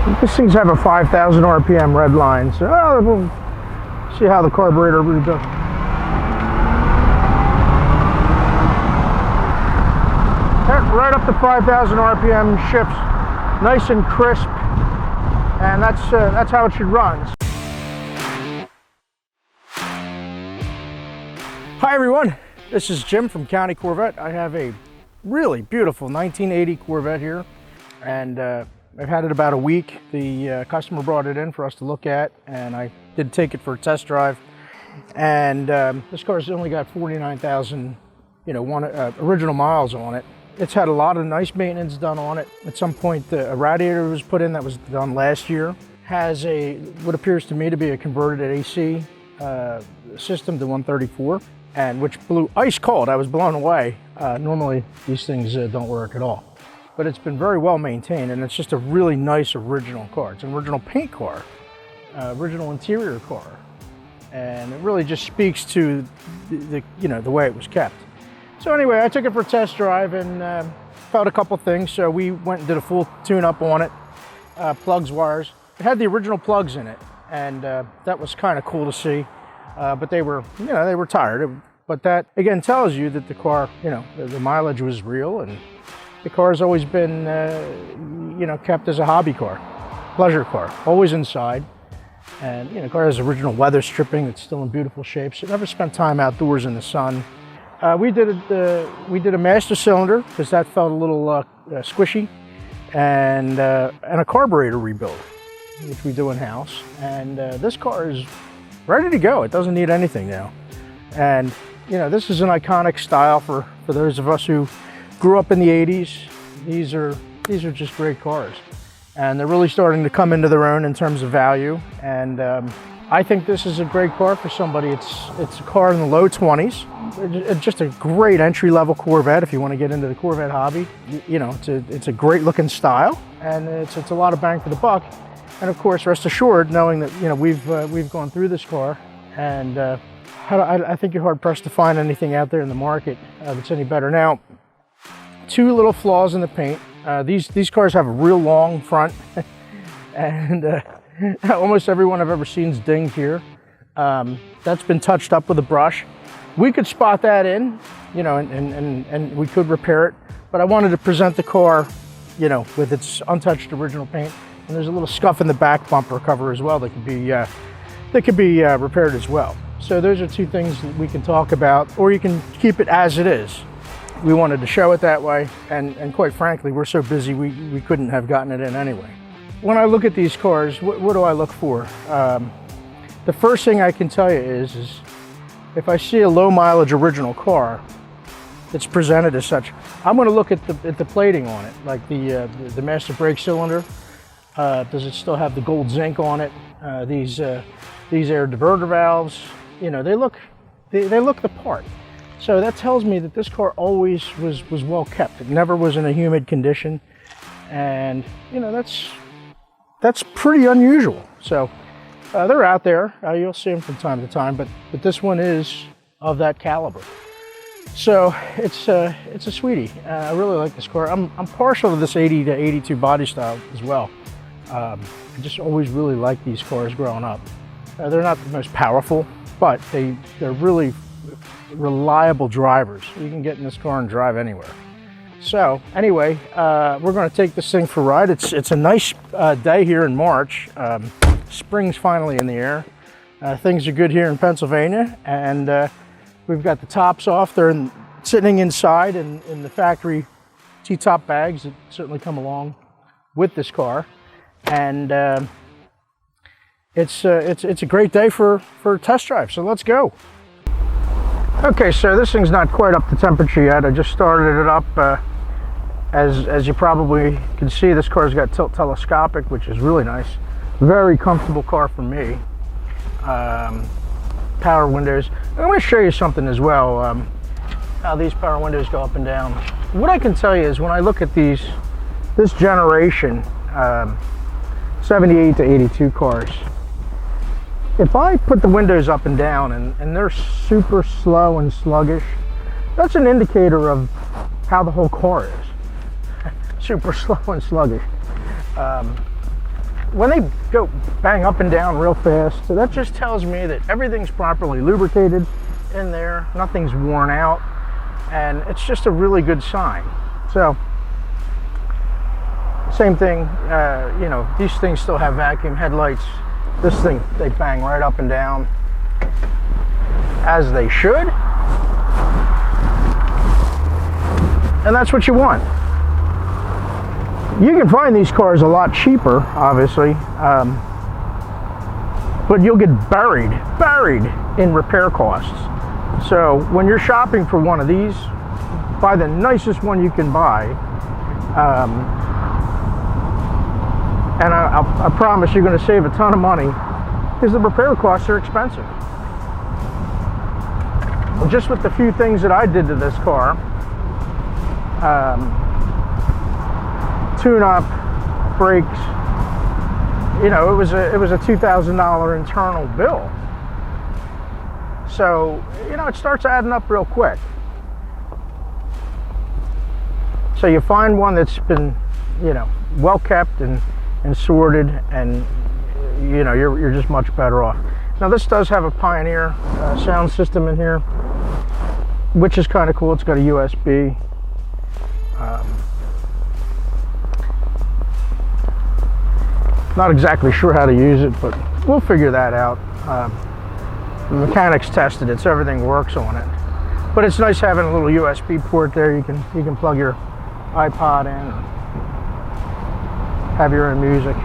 These things have a 5,000 RPM red line, so we'll see how the carburetor rebuild. Right up to 5,000 RPM, shifts nice and crisp, and that's how it should run. Hi everyone, this is Jim from County Corvette. I have a really beautiful 1980 Corvette here, and I've had it about a week. The customer brought it in for us to look at, and I did take it for a test drive. And this car's only got 49,000, original miles on it. It's had a lot of nice maintenance done on it. At some point, a radiator was put in that was done last year. Has what appears to me to be a converted AC system to 134, and which blew ice cold. I was blown away. Normally, these things don't work at all. But it's been very well maintained, and it's just a really nice original car. It's an original paint car, original interior car, and it really just speaks to the way it was kept. So anyway, I took it for a test drive and felt a couple things. So we went and did a full tune-up on it, plugs, wires. It had the original plugs in it, and that was kind of cool to see. But they were tired. But that again tells you that the car, the mileage was real, and the car's always been, kept as a hobby car, pleasure car, always inside. And the car has original weather stripping. It's still in beautiful shape. So it never spent time outdoors in the sun. We did a master cylinder because that felt a little squishy, and a carburetor rebuild, which we do in house. And this car is ready to go. It doesn't need anything now. And this is an iconic style for those of us who grew up in the 80s. These are just great cars, and they're really starting to come into their own in terms of value. And I think this is a great car for somebody. It's a car in the low 20s. It's just a great entry-level Corvette if you want to get into the Corvette hobby. It's a great looking style, and it's a lot of bang for the buck. And of course, rest assured, knowing that we've gone through this car, and I think you're hard pressed to find anything out there in the market that's any better. Now, two little flaws in the paint. These cars have a real long front, and almost everyone I've ever seen is dinged here. That's been touched up with a brush. We could spot that in, and we could repair it. But I wanted to present the car, with its untouched original paint. And there's a little scuff in the back bumper cover as well that could be repaired as well. So those are two things that we can talk about, or you can keep it as it is. We wanted to show it that way, and quite frankly, we're so busy we couldn't have gotten it in anyway. When I look at these cars, what do I look for? The first thing I can tell you is if I see a low mileage original car that's presented as such, I'm going to look at the plating on it, like the master brake cylinder. Does it still have the gold zinc on it? These air diverter valves, they look the part. So that tells me that this car always was well kept. It never was in a humid condition, and that's pretty unusual. So they're out there. You'll see them from time to time, but this one is of that caliber. So it's a sweetie. I really like this car. I'm partial to this 80 to 82 body style as well. I just always really liked these cars growing up. They're not the most powerful, but they're really reliable drivers. You can get in this car and drive anywhere. So anyway, we're going to take this thing for a ride. It's a nice day here in March. Spring's finally in the air. Things are good here in Pennsylvania, and we've got the tops off. They're sitting inside in the factory T-top bags that certainly come along with this car. And it's a great day for a test drive, so let's go. Okay, so this thing's not quite up to temperature yet. I just started it up. As you probably can see, this car's got tilt telescopic, which is really nice. Very comfortable car for me. Power windows. I'm going to show you something as well, how these power windows go up and down. What I can tell you is when I look at this generation, 78 to 82 cars, if I put the windows up and down and they're super slow and sluggish, that's an indicator of how the whole car is. Super slow and sluggish. when they go bang up and down real fast, so that just tells me that everything's properly lubricated in there, nothing's worn out, and it's just a really good sign. So same thing, you know, these things still have vacuum headlights. This thing, they bang right up and down as they should, and that's what you want. You can find these cars a lot cheaper, obviously, but you'll get buried in repair costs. So when you're shopping for one of these, buy the nicest one you can buy, and I promise you're going to save a ton of money, because the repair costs are expensive. Well, just with the few things that I did to this car, tune-up, brakes, you know, it was a $2,000 internal bill. So, you know, it starts adding up real quick. So you find one that's been, you know, well kept and sorted, and you know, you're just much better off. Now this does have a Pioneer sound system in here, which is kind of cool. It's got a USB. Not exactly sure how to use it, but we'll figure that out. The mechanics tested it, so everything works on it. But it's nice having a little USB port there. You can plug your iPod in and have your own music.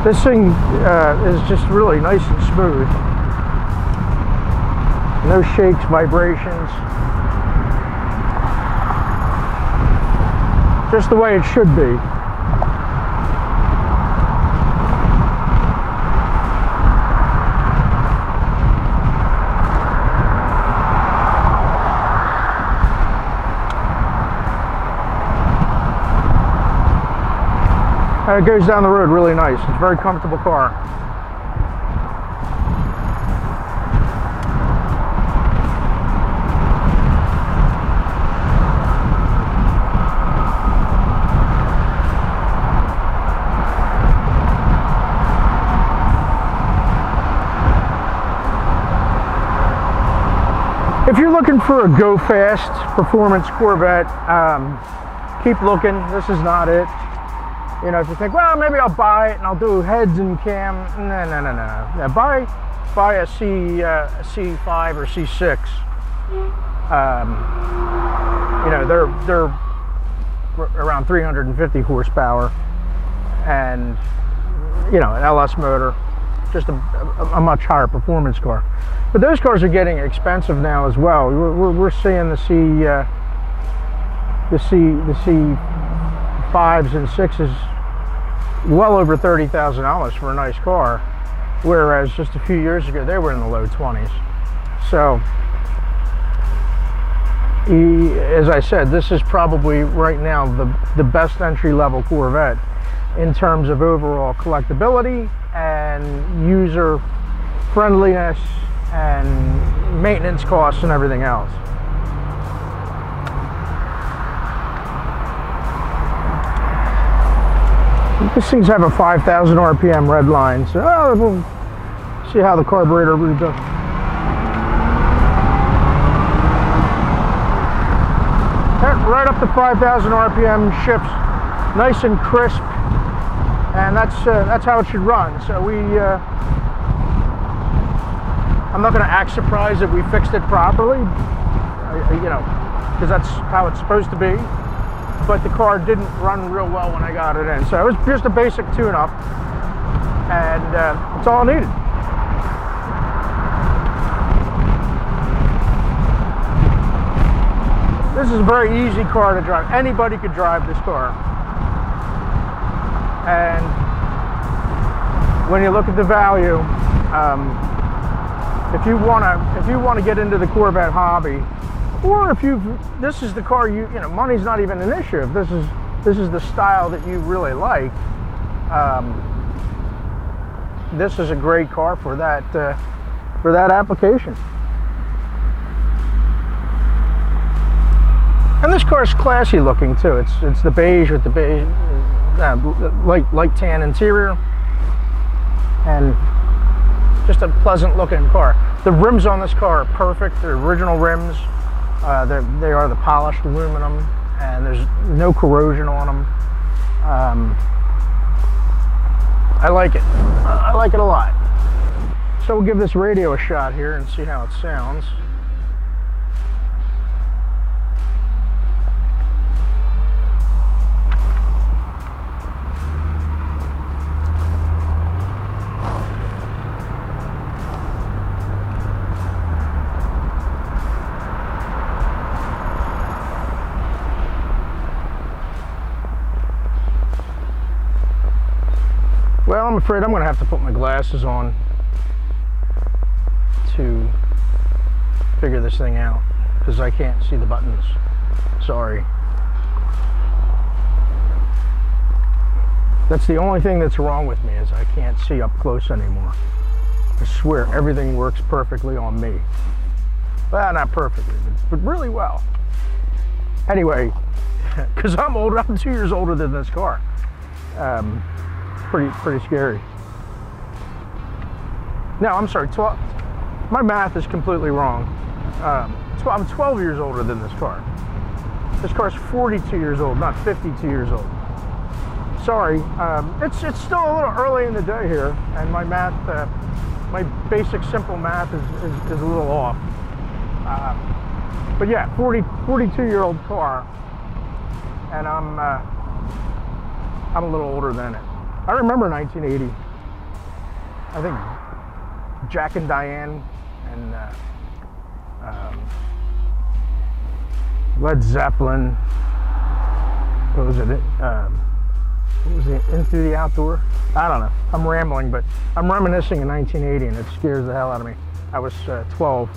This thing is just really nice and smooth. No shakes, vibrations. Just the way it should be. It goes down the road really nice. It's a very comfortable car. If you're looking for a go fast performance Corvette, keep looking. This is not it. You know, if you think, well, maybe I'll buy it and I'll do heads and cam, no. Yeah, buy a C5 or C6. You know, they're around 350 horsepower, and you know, an LS motor, just a much higher performance car. But those cars are getting expensive now as well. We're seeing the C5s and 6s well over $30,000 for a nice car, whereas just a few years ago they were in the low 20s. So, as I said, this is probably right now the best entry-level Corvette in terms of overall collectability and user friendliness and maintenance costs and everything else. These things have a 5,000 RPM red line, so we'll see how the carburetor really does. Right up to 5,000 RPM, shifts nice and crisp, and that's how it should run. So I'm not going to act surprised that we fixed it properly, you know, because that's how it's supposed to be. But the car didn't run real well when I got it in. So it was just a basic tune-up, and that's all I needed. This is a very easy car to drive. Anybody could drive this car. And when you look at the value, if you want to get into the Corvette hobby, or if this is the car you know, money's not even an issue. If this is the style that you really like, this is a great car for that application. And this car's classy looking too. It's the beige with the beige, light tan interior, and just a pleasant looking car. The rims on this car are perfect. They're original rims. They are the polished aluminum, and there's no corrosion on them. I like it. I like it a lot. So we'll give this radio a shot here and see how it sounds. Well, I'm afraid I'm going to have to put my glasses on to figure this thing out, because I can't see the buttons. Sorry. That's the only thing that's wrong with me, is I can't see up close anymore. I swear everything works perfectly on me. Well, not perfectly, but really well. Anyway, because I'm older, I'm 2 years older than this car. Pretty scary. No, I'm sorry, 12. My math is completely wrong. I'm 12 years older than this car. This car's 42 years old, not 52 years old. Sorry, it's still a little early in the day here, and my math, my basic simple math is a little off. But yeah, 42-year-old car, and I'm a little older than it. I remember 1980. I think Jack and Diane and Led Zeppelin. What was it? What was it? In Through the Outdoor? I don't know. I'm rambling, but I'm reminiscing in 1980, and it scares the hell out of me. I was 12.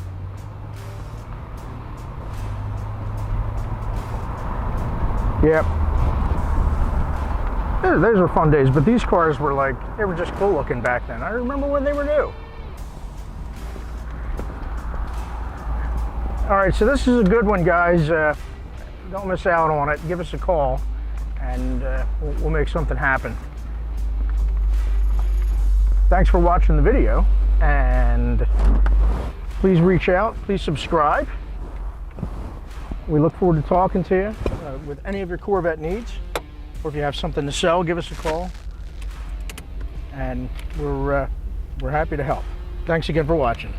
Yep. Those were fun days, but these cars were like, they were just cool looking back then. I remember when they were new. All right, so this is a good one, guys. Don't miss out on it. Give us a call, and we'll make something happen. Thanks for watching the video, and please reach out. Please subscribe. We look forward to talking to you with any of your Corvette needs. Or if you have something to sell, give us a call, and we're happy to help. Thanks again for watching.